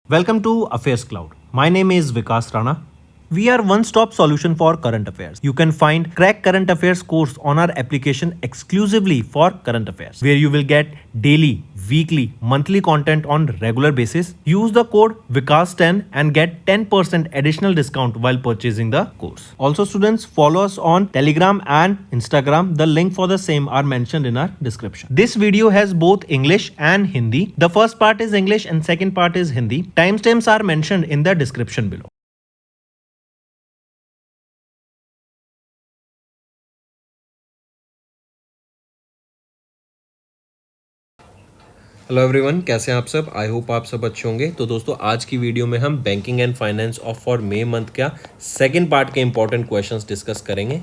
Welcome to Affairs Cloud. My name is Vikas Rana. We are one-stop solution for current affairs. You can find Crack Current Affairs course on our application exclusively for current affairs, where you will get daily, weekly, monthly content on regular basis. Use the code Vikas10 and get 10% additional discount while purchasing the course. Also, students, follow us on Telegram and Instagram. The link for the same are mentioned in our description. This video has both English and Hindi. The first part is English and second part is Hindi. Timestamps are mentioned in the description below. Hello everyone, कैसे हैं आप सब। I hope आप सब अच्छे होंगे। तो दोस्तों, आज की वीडियो में हम banking and finance of for May month का सेकंड पार्ट के इंपॉर्टेंट क्वेश्चंस डिस्कस करेंगे।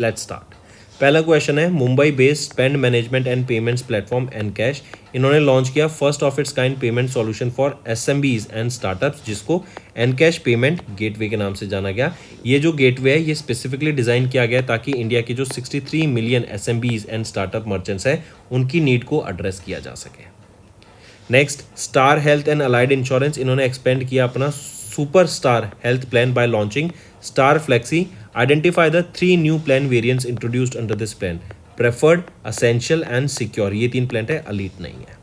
Let's start. पहला क्वेश्चन है, Mumbai based spend management and payments platform EnKash इन्होंने लॉन्च किया first of its kind payment solution for SMBs and startups, जिसको EnKash payment gateway के नाम से जाना गया। ये जो गेटवे है ये स्पेसिफिकली डिज़ाइन किया गया ताकि इंडिया के जो 63 मिलियन एसएमबीज एंड स्टार्टअप मर्चेंट्स हैं उनकी नीड को एड्रेस किया जा सके। Next, star health and allied insurance इन्होंने एक्सपेंड किया अपना super star health plan bye launching star flexi. Identify the 3 new plan variants introduced under this plan, preferred, essential and secure. ये 3 प्लान है, elite नहीं है।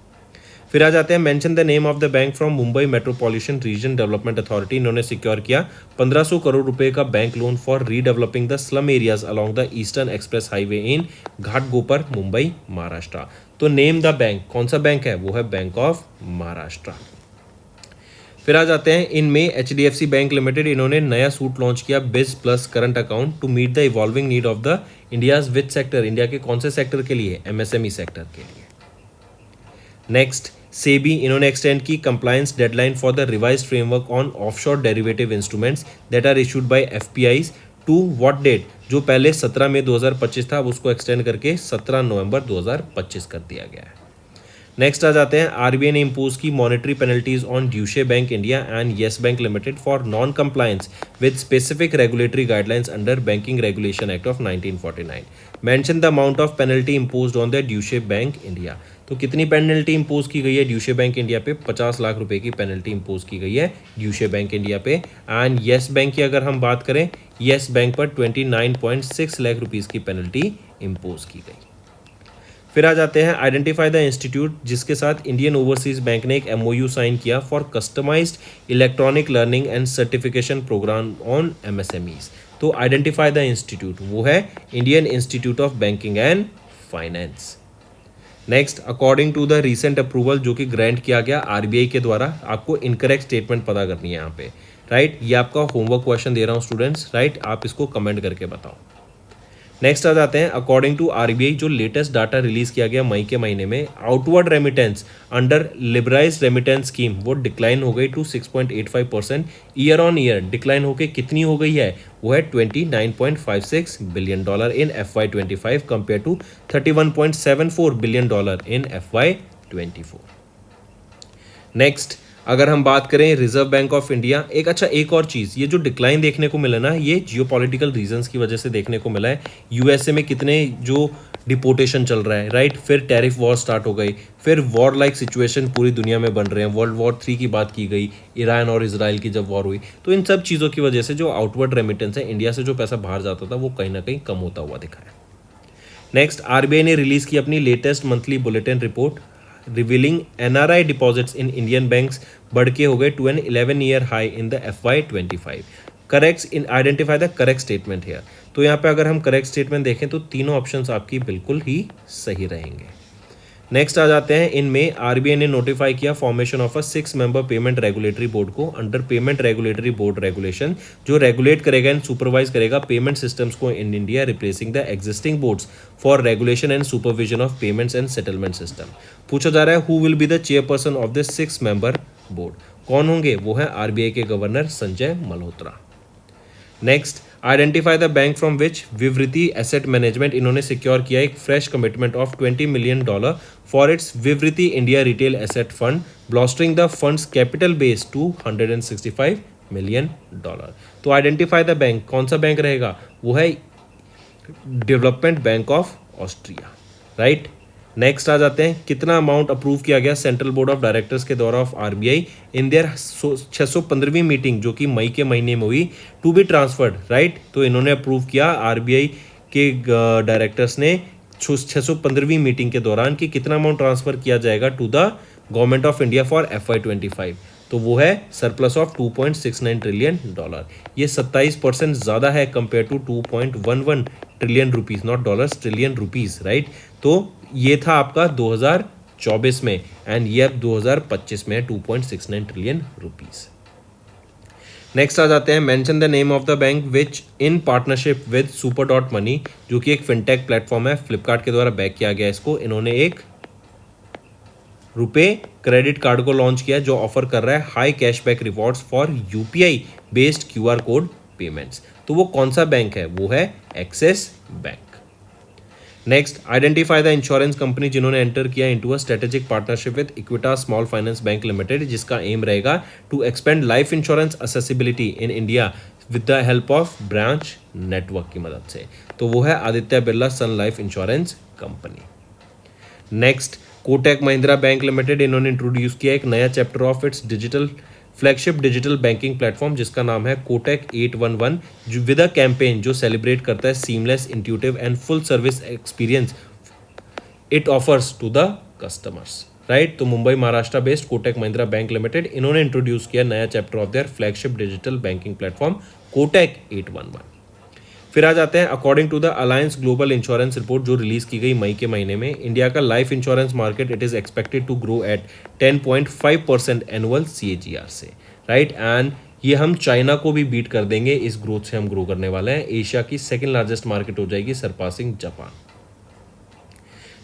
फिर आ जाते हैं, mention the name of the bank from Mumbai metropolitan region development authority. इन्होंने secure किया 1500 करोड़ रुपए का bank loan for redeveloping the slum areas along the eastern express highway in Ghatkopar, Mumbai, Maharashtra. तो नेम द बैंक, कौन सा बैंक है, वो है बैंक ऑफ महाराष्ट्र। फिर आ जाते हैं, इनमें HDFC बैंक लिमिटेड इन्होंने नया सूट लॉन्च किया biz plus current account to meet the evolving need of the India's which sector. India के कौन से सेक्टर के लिए, MSME सेक्टर के लिए। नेक्स्ट, सेबी इन्होंने एक्सटेंड की compliance deadline for the revised framework on offshore derivative instruments that are issued by FPIs to what date, जो पहले 17 मई 2025 था, अब उसको एक्सटेंड करके 17 नवंबर 2025 कर दिया गया है। नेक्स्ट आ जाते हैं, RBI ने इम्पोज की monetary penalties on Deutsche bank India and yes bank limited for non compliance with specific regulatory guidelines under banking regulation act of 1949। Mention the amount of penalty imposed on the Deutsche bank India. तो कितनी penalty impose की गई है Deutsche bank India पे, 50 लाख रुपए की penalty impose की गई है ड्यूशे बैंक इंडिया पे। एंड येस बैंक की अगर हम बात करें, येस बैंक पर 29.6 लाख रुपीज़ की पेनल्टी इम्पोज की गई। फिर आ जाते हैं, आइडेंटिफाई द इंस्टीट्यूट जिसके साथ इंडियन ओवरसीज बैंक ने एक MOU साइन किया for customized electronic learning and certification program on MSMEs। तो आइडेंटिफाई द इंस्टीट्यूट, वो है Indian Institute of Banking and Finance. Next, according to the recent approval जो कि ग्रांट किया गया RBI के द्वारा, आपको इनकरेक्ट स्टेटमेंट पता करनी है यहाँ पे, राइट। ये आपका होमवर्क क्वेश्चन दे रहा हूँ स्टूडेंट्स, राइट। आप इसको कमेंट करके बताओ। नेक्स्ट आ जाते हैं, अकॉर्डिंग टू RBI जो लेटेस्ट डाटा रिलीज किया गया मई के महीने में, outward remittance under liberalised remittance scheme वो डिक्लाइन हो गई to 6.85%। Year on year decline होकर कितनी हो गई है, वो है $29.56 billion in FY25 compare to $31.74 billion in FY24। Next, अगर हम बात करें रिजर्व बैंक ऑफ इंडिया, एक और चीज़, ये जो डिक्लाइन देखने को मिला ना, ये जियोपॉलिटिकल रीजंस की वजह से देखने को मिला है। USA में कितने जो डिपोटेशन चल रहा है, राइट। फिर टैरिफ वॉर स्टार्ट हो गई, फिर वॉर लाइक सिचुएशन पूरी दुनिया में बन रहे हैं। वर्ल्ड वॉर 3 की बात की गई, ईरान और इसराइल की जब वॉर हुई, तो इन सब चीज़ों की वजह से जो आउटवर्ड रेमिटेंस है, इंडिया से जो पैसा बाहर जाता था, वो कहीं ना कहीं कम होता हुआ दिखा है। नेक्स्ट, RBI ने रिलीज़ की अपनी latest monthly bulletin report revealing NRI deposits in Indian banks बढ़ के हो गए to an 11-year high in the FY25। Correct in identify the correct statement here. तो यहाँ पे अगर हम करेक्ट स्टेटमेंट देखें तो तीनों ऑप्शंस आपकी बिल्कुल ही सही रहेंगे। नेक्स्ट आ जाते हैं, इनमें RBI ने नोटिफाई किया formation of a 6-member payment regulatory board को under payment regulatory board regulation, जो रेगुलेट करेगा एंड सुपरवाइज करेगा पेमेंट सिस्टम्स को in India, replacing the existing boards for regulation and supervision of payments and settlement system. पूछा जा रहा है, who will be the chairperson of this 6-member बोर्ड। कौन होंगे, वो है RBI के governor Sanjay Malhotra. Next, identify the bank from which विवृति asset management इन्होंने सिक्योर किया एक fresh commitment of $20 million for its Vivriti India retail asset fund, bolstering the funds capital base to $165 million. तो आइडेंटिफाई द बैंक, कौन सा bank रहेगा, वो है development bank of Austria, right. Next आ जाते हैं, कितना अमाउंट अप्रूव किया गया सेंट्रल बोर्ड ऑफ डायरेक्टर्स के द्वारा ऑफ आरबीआई इन देयर 615वीं मीटिंग जो कि मई के महीने में हुई, टू बी ट्रांसफर्ड, राइट। तो इन्होंने अप्रूव किया आरबीआई के डायरेक्टर्स ने 615वीं मीटिंग के दौरान कि कितना अमाउंट ट्रांसफर किया जाएगा to the government of India for FY25। तो वो है सरप्लस ऑफ $2.69 ट्रिलियन। ये 27% ज़्यादा है compare to 2.11 trillion rupees, not dollars, trillion rupees, right. तो ये था आपका 2024 में एंड ये अब 2025 में है 2.69 ट्रिलियन रुपीज़। नेक्स्ट आ जाते हैं, mention the name of the bank which in partnership with super dot money, जो कि एक फिनटेक प्लेटफॉर्म है, फ्लिपकार्ट के द्वारा बैक किया गया इसको। इन्होंने एक रुपे क्रेडिट कार्ड को लॉन्च किया जो ऑफर कर रहा है high cashback rewards for UPI based QR code payments. तो वो कौन सा बैंक है? वो है Axis bank. Next, identify the insurance company जिन्होंने एंटर किया into a strategic partnership with Equitas small finance bank limited, जिसका एम रहेगा to expand life insurance accessibility in India with the help of branch network की मदद से। तो वो है Aditya Birla sun life insurance company. Next, Kotak Mahindra bank limited, इन्होंने introduce किया एक नया chapter of its digital flagship digital banking platform जिसका नाम है कोटक 811, जो विद अ कैंपेन जो सेलिब्रेट करता है seamless, intuitive and full service experience it offers to the customers, right. तो Mumbai Maharashtra based Kotak Mahindra bank limited, इन्होंने इंट्रोड्यूस किया नया chapter of their flagship digital banking platform Kotak 811। फिर आ जाते हैं, according to the Allianz Global Insurance Report जो रिलीज की गई मई के महीने में, इंडिया का life insurance market it is expected to grow at 10.5% annual CAGR से, राइट। एंड ये हम चाइना को भी बीट कर देंगे, इस ग्रोथ से हम ग्रो करने वाले हैं। एशिया की सेकेंड लार्जेस्ट मार्केट हो जाएगी, surpassing Japan.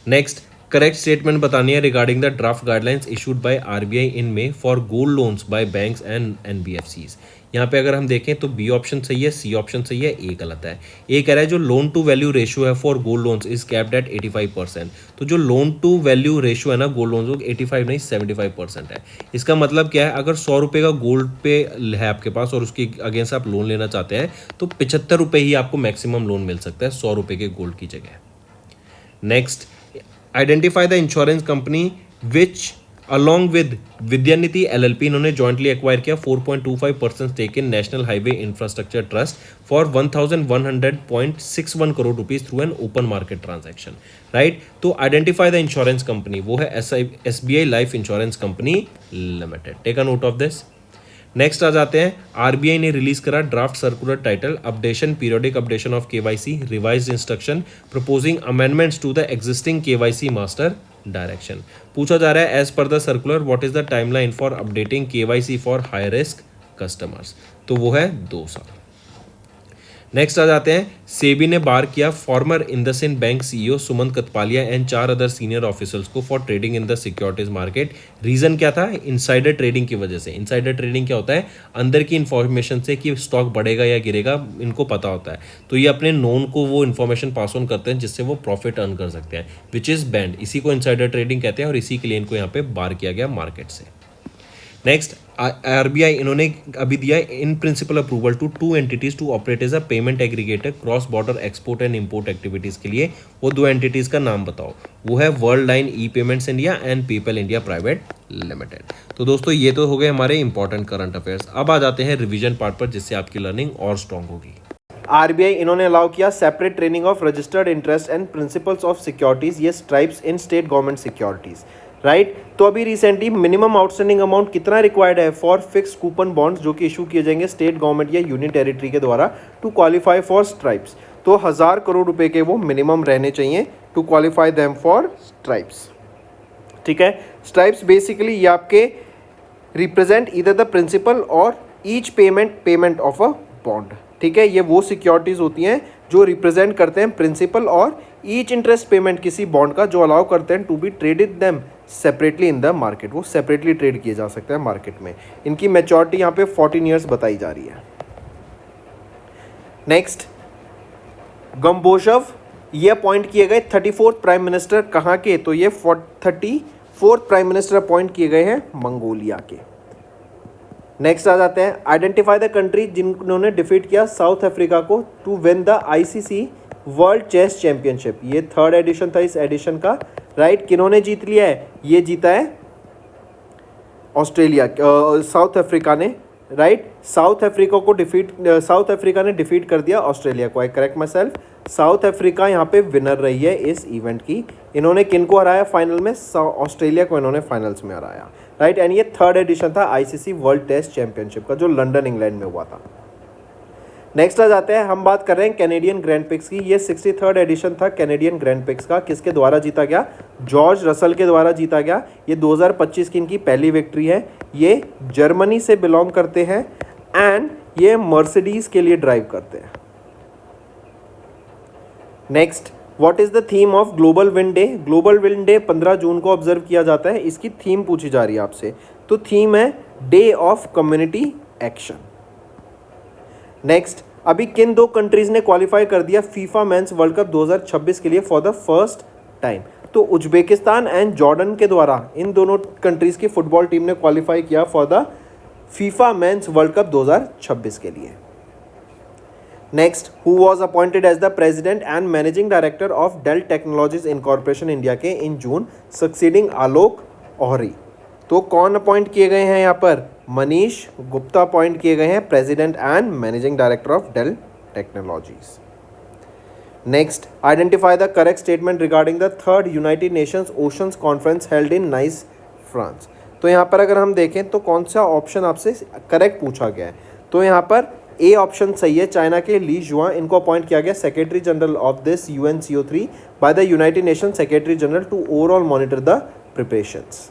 Next, correct statement बतानी है regarding the draft guidelines issued by RBI in may for gold loans bye banks and NBFCs। यहाँ पे अगर हम देखें तो बी ऑप्शन सही है, सी ऑप्शन सही है, ए गलत है। ए कह रहा है जो लोन टू वैल्यू रेशियो है for gold loans is capped at 85%। तो जो लोन टू वैल्यू रेशियो है ना गोल्ड लोन्स, 85 नहीं 75% है। इसका मतलब क्या है, अगर 100 रुपये का गोल्ड पे है आपके पास और उसके अगेंस्ट आप लोन लेना चाहते हैं तो 75 रुपये ही आपको मैक्सिमम लोन मिल सकता है 100 रुपये के गोल्ड की जगह। Next, identify the insurance company which along with Vidyanidhi LLP, इन्होंने जॉइंटली एक्वायर किया 4.25% stake in national highway infrastructure trust for 1100.61 crore rupees through an open market transaction, right. तो आइडेंटिफाई द इंश्योरेंस कंपनी वो है SBI life insurance company limited. Take a note of this. Next आ जाते हैं, RBI ने release करा draft circular title updation periodic updation of KYC revised instruction proposing amendments to the existing KYC master direction. पूछा जा रहा है as per the circular what is the timeline for updating KYC for high risk customers. तो वो है 2 साल। Next आ जाते हैं, सेबी ने बार किया former IndusInd bank CEO Sumant Kathpalia and 4 other senior officers को for trading in the securities market. Reason क्या था? इनसाइडर ट्रेडिंग की वजह से। इनसाइडर ट्रेडिंग क्या होता है? अंदर की इन्फॉर्मेशन से कि स्टॉक बढ़ेगा या गिरेगा इनको पता होता है, तो ये अपने नोन को वो इन्फॉर्मेशन पास ऑन करते हैं जिससे वो प्रॉफिट अर्न कर सकते हैं, विच इज बैंड। इसी को इनसाइडर ट्रेडिंग कहते हैं और इसी के लिए इनको यहाँ पे बार किया गया मार्केट से। नेक्स्ट, आरबीआई इन्होंने अभी दिया in principle approval to 2 entities to operate as a payment aggregator cross border export and import activities के लिए। वो 2 एंटिटीज का नाम बताओ। वो है world line E payments India and PayPal India private limited. तो दोस्तों ये तो हो गए हमारे इंपॉर्टेंट करंट अफेयर्स। अब आ जाते हैं रिवीजन पार्ट पर जिससे आपकी लर्निंग और स्ट्रॉन्ग होगी। आरबीआई इन्होंने अलाउ किया separate trading of registered interest and principals of securities, ये strips in state government securities, right. तो अभी रिसेंटली मिनिमम आउटस्टैंडिंग अमाउंट कितना रिक्वायर्ड है फॉर फिक्स कूपन बॉन्ड्स जो कि इशू किए जाएंगे स्टेट गवर्नमेंट या यूनियन टेरिटरी के द्वारा टू क्वालिफाई फॉर स्ट्राइप्स। तो 1000 करोड़ रुपए के वो मिनिमम रहने चाहिए to qualify them for stripes, ठीक है। स्ट्राइप्स बेसिकली ये आपके रिप्रेजेंट ईदर द प्रिंसिपल और each payment of a bond, ठीक है। ये वो सिक्योरिटीज होती हैं जो रिप्रेजेंट करते हैं प्रिंसिपल और ईच इंटरेस्ट पेमेंट किसी बॉन्ड का, जो अलाउ करते हैं to be traded them separately in the market. वो सेपरेटली ट्रेड किए जा सकते हैं मार्केट में। इनकी मैच्योरिटी यहाँ पे 14 ईयर्स बताई जा रही है। नेक्स्ट, गम्बोशव ये अपॉइंट किए गए 34th प्राइम मिनिस्टर कहाँ के? तो ये 34th प्राइम मिनिस्टर अपॉइंट किए गए हैं मंगोलिया के। नेक्स्ट आ जाते हैं, आइडेंटिफाई द कंट्री जिन्होंने डिफीट किया साउथ अफ्रीका को to win the ICC world chess championship. ये 3rd एडिशन था, इस एडिशन का राइट। किन्होंने जीत लिया है? ये जीता है ऑस्ट्रेलिया, साउथ अफ्रीका ने, राइट। साउथ अफ्रीका ने डिफीट कर दिया ऑस्ट्रेलिया को। आई correct my self, south Africa यहाँ पे विनर रही है इस इवेंट की। इन्होंने किनको हराया फाइनल में? ऑस्ट्रेलिया को इन्होंने फाइनल्स में हराया, राइट। एंड ये थर्ड एडिशन था आईसीसी वर्ल्ड टेस्ट चैंपियनशिप का, जो लंदन इंग्लैंड में हुआ था। नेक्स्ट आ जाते हैं, हम बात कर रहे हैं कैनेडियन ग्रैंड पिक्स की। ये 63rd एडिशन था कैनेडियन ग्रैंड पिक्स का। किसके द्वारा जीता गया? जॉर्ज रसल के द्वारा जीता गया। ये 2025 की इनकी पहली विक्ट्री है। ये जर्मनी से बिलोंग करते हैं एंड ये मर्सिडीज के लिए ड्राइव करते हैं। Next, what is the theme of global wind day? Global wind day 15 जून को ऑब्जर्व किया जाता है। इसकी थीम पूछी जा रही है आपसे, तो थीम है day of community action. Next, अभी किन दो कंट्रीज ने क्वालिफाई कर दिया फीफा मेंस वर्ल्ड कप 2026 के लिए फॉर द फर्स्ट टाइम? तो उज्बेकिस्तान एंड जॉर्डन के द्वारा इन दोनों कंट्रीज की फुटबॉल टीम ने क्वालिफाई किया for the FIFA men's World Cup 2026 के लिए। Next, who was appointed as the president and managing director of Dell Technologies incorporation India के इन जून, सक्सीडिंग आलोक ओहरी? तो कौन अपॉइंट किए गए हैं यहाँ पर? मनीष गुप्ता अपॉइंट किए गए हैं president and managing director of Dell Technologies. Next, identify the correct statement regarding the third United Nations Oceans Conference held in Nice, France. तो यहाँ पर अगर हम देखें तो कौन सा ऑप्शन आपसे करेक्ट पूछा गया है? तो यहाँ पर ए ऑप्शन सही है, चाइना के ली जुआ, इनको अपॉइंट किया गया secretary general of this UNCO3 by the United Nation secretary general to overall monitor the preparations.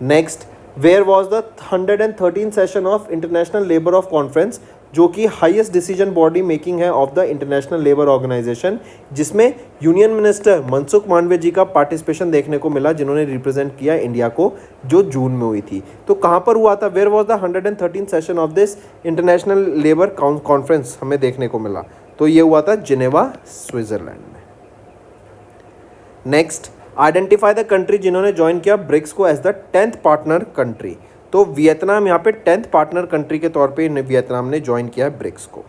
Next, where was the 113 session of international labour of conference, जो कि हाईएस्ट डिसीजन बॉडी मेकिंग है of the International Labour Organization, जिसमें union minister Mansukh Mandaviya ji का participation देखने को मिला, जिन्होंने represent किया इंडिया को, जो जून में हुई थी। तो कहाँ पर हुआ था? Where was the 113 session of this International Labour Conference हमें देखने को मिला, तो ये हुआ था जिनेवा, स्विट्जरलैंड में। नेक्स्ट, आइडेंटिफाई द कंट्री जिन्होंने ज्वाइन किया ब्रिक्स को as the 10th partner country. तो वियतनाम यहाँ पे 10th पार्टनर कंट्री के तौर पे वियतनाम ने ज्वाइन किया है ब्रिक्स को।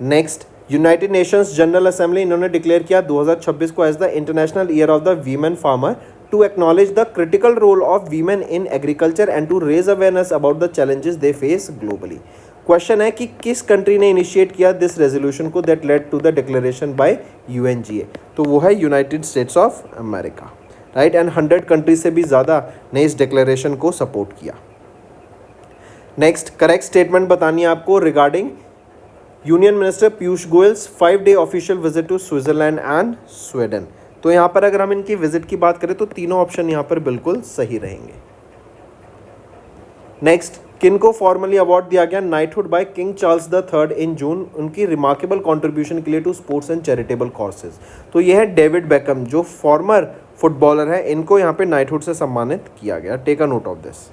Next, United Nations General Assembly इन्होंने डिक्लेयर किया 2026 को as the international year of the women farmer to acknowledge the critical role of women in agriculture and to raise awareness about the challenges they face globally. Question है कि किस country ने initiate किया this resolution को that led to the declaration by UNGA? तो वो है United States of America, right. And 100 country से भी ज़्यादा ने इस डिक्लेरेशन को सपोर्ट किया। नेक्स्ट, करेक्ट स्टेटमेंट बतानी है आपको regarding union minister Piyush Goyal's 5-day official visit to Switzerland and Sweden. तो यहाँ पर अगर हम इनकी विजिट की बात करें तो तीनों ऑप्शन यहाँ पर बिल्कुल सही रहेंगे। नेक्स्ट, किनको फॉर्मली अवार्ड दिया गया knighthood by King Charles III in June, उनकी रिमार्केबल कंट्रीब्यूशन के लिए to sports and charitable causes? तो ये है डेविड बेकम, जो फॉर्मर फुटबॉलर है, इनको यहाँ पे नाइटहुड से सम्मानित किया गया। Take a note of this.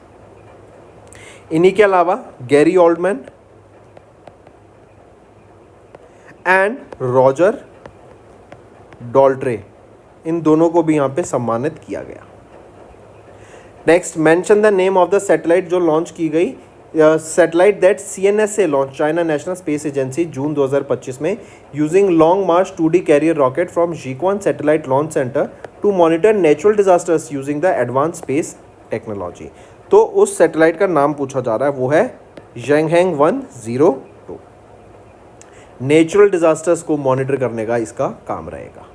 इन्हीं के अलावा Gary Oldman and Roger Daltrey, इन दोनों को भी यहाँ पे सम्मानित किया गया। Next, mention the name of the satellite जो लॉन्च की गई, satellite that CNSA launch, China national space agency, जून 2025 में, using long march 2D carrier rocket from Jiuquan satellite launch centre to monitor natural disasters using the advance space technology. तो उस satellite का नाम पूछा जा रहा है, वो है Zhenghe 102। नेचुरल डिजास्टर्स को मॉनिटर करने का इसका काम रहेगा।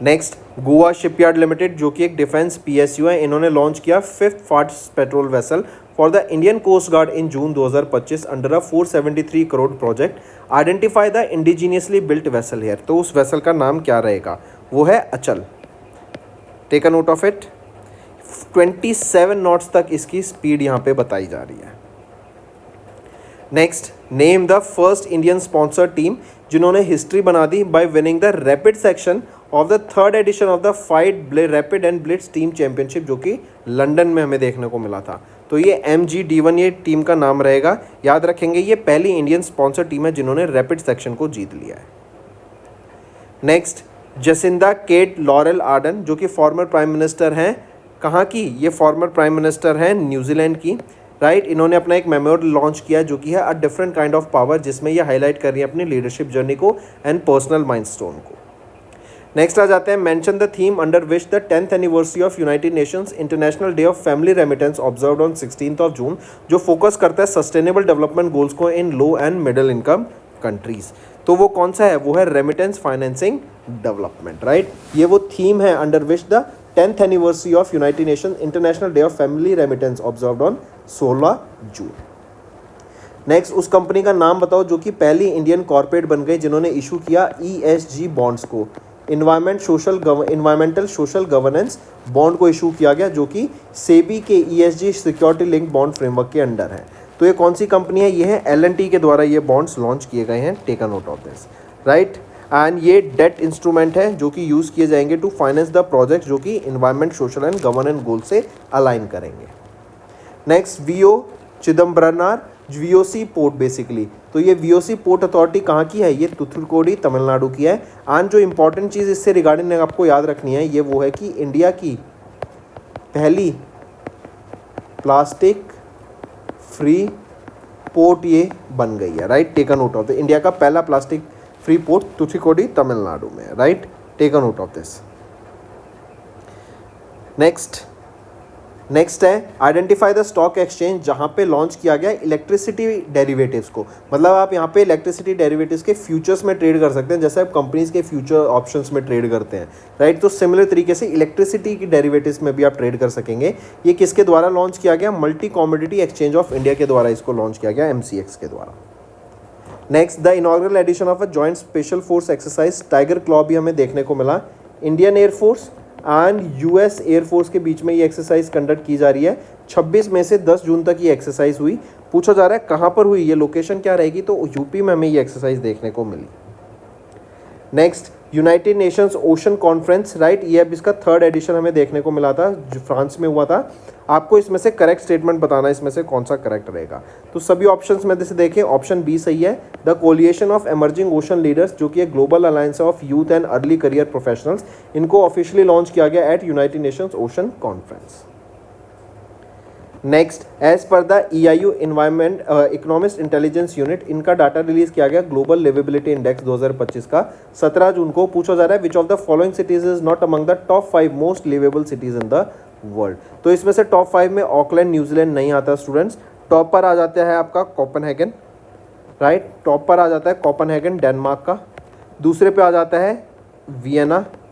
नेक्स्ट, गोवा शिपयार्ड लिमिटेड, जो कि एक डिफेंस PSU है, इन्होंने लॉन्च किया 5th fast patrol vessel for the Indian Coast Guard in June 2025 under a 473 crore project. Identify the indigenously built vessel here. तो उस वेसल का नाम क्या रहेगा? वो है Achal. Take a note of it. 27 knots तक इसकी स्पीड यहाँ पे बताई जा रही है। Next, name the first Indian sponsor team जिन्होंने हिस्ट्री बना दी by winning the rapid section of the 3rd edition of the FIDE rapid and blitz team championship, जो कि लंदन में हमें देखने को मिला था। तो ये MGD1 ये टीम का नाम रहेगा। याद रखेंगे, ये पहली इंडियन स्पॉन्सर टीम है जिन्होंने रैपिड सेक्शन को जीत लिया है। Next, Jacinda cat laurel Ardern, जो कि फॉर्मर प्राइम मिनिस्टर हैं, कहाँ की? ये फॉर्मर प्राइम मिनिस्टर हैं न्यूजीलैंड की, राइट। इन्होंने अपना एक मेमोरियल लॉन्च किया जो कि है a different kind of power, जिसमें ये हाईलाइट कर रही है अपनी लीडरशिप जर्नी को एंड पर्सनल माइलस्टोन को। नेक्स्ट आ जाते हैं, mention the theme under which the 10th anniversary of United Nations international day of family remittance observed on 16 जून, जो फोकस करता है सस्टेनेबल डेवलपमेंट गोल्स को इन लो एंड मिडिल इनकम कंट्रीज। तो वो कौन सा है? वो है रेमिटेंस फाइनेंसिंग डेवलपमेंट, राइट। ये वो थीम है under which the 10th anniversary of United Nations international day of family remittance observed on 16 June. Next, उस कंपनी का नाम बताओ जो कि पहली इंडियन कॉर्पोरेट बन गई जिन्होंने इशू किया ESG बॉन्ड्स को, इन्वायरमेंटल सोशल गवर्नेंस बॉन्ड को इशू किया गया, जो कि सेबी के ESG security link bond framework के अंडर है। तो ये कौन सी कंपनी है? ये है L&T के द्वारा ये बॉन्ड्स लॉन्च किए गए हैं। Take a note of this, right. And ये डेट इंस्ट्रूमेंट है जो कि यूज़ किए जाएंगे टू फाइनेंस द प्रोजेक्ट जो कि इन्वायरमेंट सोशल एंड गवर्नेंस गोल से अलाइन करेंगे। Next, VO Chidambaranar VOC port basically. तो ये VOC पोर्ट अथॉरिटी कहाँ की है? ये तुथुकुडी तमिलनाडु की है। एंड जो इंपॉर्टेंट चीज़ इससे रिगार्डिंग आपको याद रखनी है ये वो है कि इंडिया की पहली प्लास्टिक फ्री पोर्ट ये बन गई है, right. Take a note of the, India का पहला plastic free port Thoothukudi Tamil Nadu में, right. Take a note of this. Next है, आइडेंटिफाई द स्टॉक एक्सचेंज जहाँ पे लॉन्च किया गया इलेक्ट्रिसिटी डेरिवेटिव्स को। मतलब आप यहाँ पे इलेक्ट्रिसिटी डेरिवेटिव्स के फ्यूचर्स में ट्रेड कर सकते हैं, जैसे आप कंपनीज के फ्यूचर ऑप्शंस में ट्रेड करते हैं, राइट। तो सिमिलर तरीके से इलेक्ट्रिसिटी की डेरिवेटिव्स में भी आप ट्रेड कर सकेंगे। ये किसके द्वारा लॉन्च किया गया? Multi commodity exchange of India के द्वारा इसको लॉन्च किया गया, MCX के द्वारा। Next, the inaugural edition of a joint special force exercise tiger claw भी हमें देखने को मिला। Indian air force and US air force के बीच में ये एक्सरसाइज कंडक्ट की जा रही है। 26 मई से 10 जून तक ये एक्सरसाइज हुई। पूछा जा रहा है कहाँ पर हुई, ये लोकेशन क्या रहेगी? तो यूपी में हमें ये एक्सरसाइज देखने को मिली। Next, United Nations ocean conference, right. ये अब इसका 3rd एडिशन हमें देखने को मिला था जो फ्रांस में हुआ था। आपको इसमें से करेक्ट स्टेटमेंट बताना, इसमें से कौन सा करेक्ट रहेगा। तो सभी ऑप्शंस में से देखें, ऑप्शन बी सही है। The coalition of emerging ocean leaders, जो कि एक global alliance of youth and early career professionals, इनको ऑफिशियली लॉन्च किया गया at United Nations ocean conference. Next, as per the EIU environment economist intelligence unit, इनका data release किया गया global liveability index 2025 का 17 जून को। पूछा जा रहा है which of the following cities is not among the top 5 most livable cities in the world. तो इसमें से टॉप 5 में ऑकलैंड न्यूजीलैंड नहीं आता स्टूडेंट्स। टॉप पर आ जाता है आपका कोपेनहेगन, राइट। टॉप पर आ जाता है कोपेनहेगन डेनमार्क का। दूसरे पे आ जाता है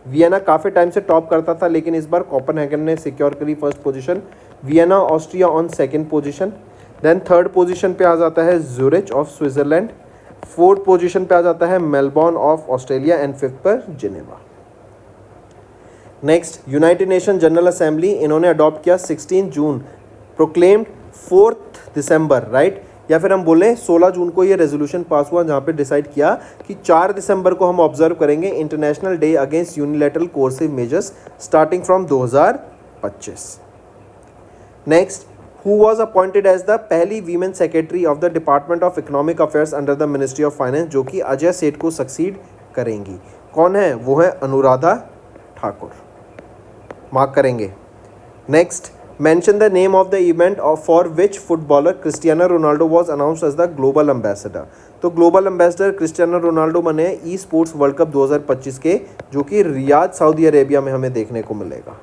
वियना काफ़ी टाइम से टॉप करता था, लेकिन इस बार कोपेनहेगन ने सिक्योर करी first position. Vienna Austria on 2nd position. Then 3rd position पे आ जाता है Zurich of Switzerland. 4th position पे आ जाता है Melbourne of Australia and 5th पर Geneva. Next, United nation general Assembly, इन्होंने अडॉप्ट किया 16 जून, प्रोक्लेम्ड 4 दिसंबर, राइट। या फिर हम बोलें 16 जून को ये रेजोल्यूशन पास हुआ जहाँ पे डिसाइड किया कि 4 दिसंबर को हम ऑब्जर्व करेंगे international day against unilateral coercive measures starting from 2025। Next, who was appointed as the पहली women secretary of the department of economic affairs under the ministry of finance, जो कि अजय सेठ को सक्सीड करेंगी। कौन है? वो है अनुराधा ठाकुर, मार्क करेंगे। Next, mention the name of the event for which footballer Cristiano Ronaldo was announced as the global ambassador. तो ग्लोबल एम्बेसडर क्रिस्टियानो रोनाल्डो बने ई स्पोर्ट्स वर्ल्ड कप 2025 के, जो कि रियाद सऊदी अरेबिया में हमें देखने को मिलेगा।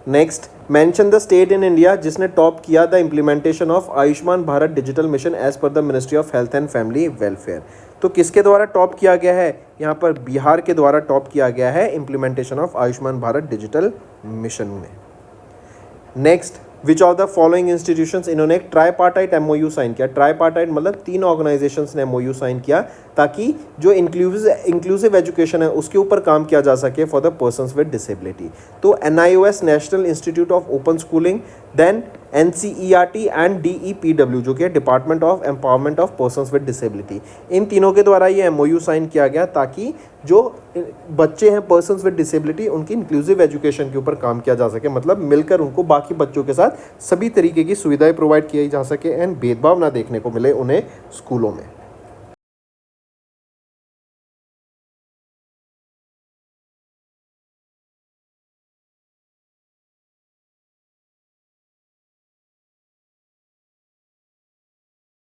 Next, mention the state in India जिसने टॉप किया the implementation of Ayushman Bharat digital mission as per the ministry of health and family welfare. तो किसके द्वारा टॉप किया गया है? यहाँ पर बिहार के द्वारा टॉप किया गया है implementation of Ayushman Bharat digital mission में। Next, which of the following institutions, इन्होंने एक ट्राईपार्टाइट MOU साइन किया। ट्राईपार्टाइट मतलब 3 ऑर्गेनाइजेशंस ने MOU साइन किया ताकि जो इंक्लूसिव एजुकेशन है उसके ऊपर काम किया जा सके for the persons with disability. तो NIOS national institute of open schooling, then NCERT and DEPW जो कि department of empowerment of persons with disability, इन तीनों के द्वारा ये MOU साइन किया गया ताकि जो बच्चे हैं पर्सन्स विद डिसेबिलिटी उनकी इंक्लूसिव एजुकेशन के ऊपर काम किया जा सके, मतलब मिलकर उनको बाकी बच्चों के साथ सभी तरीके की सुविधाएं प्रोवाइड की जा सके एंड भेदभाव ना देखने को मिले उन्हें स्कूलों में।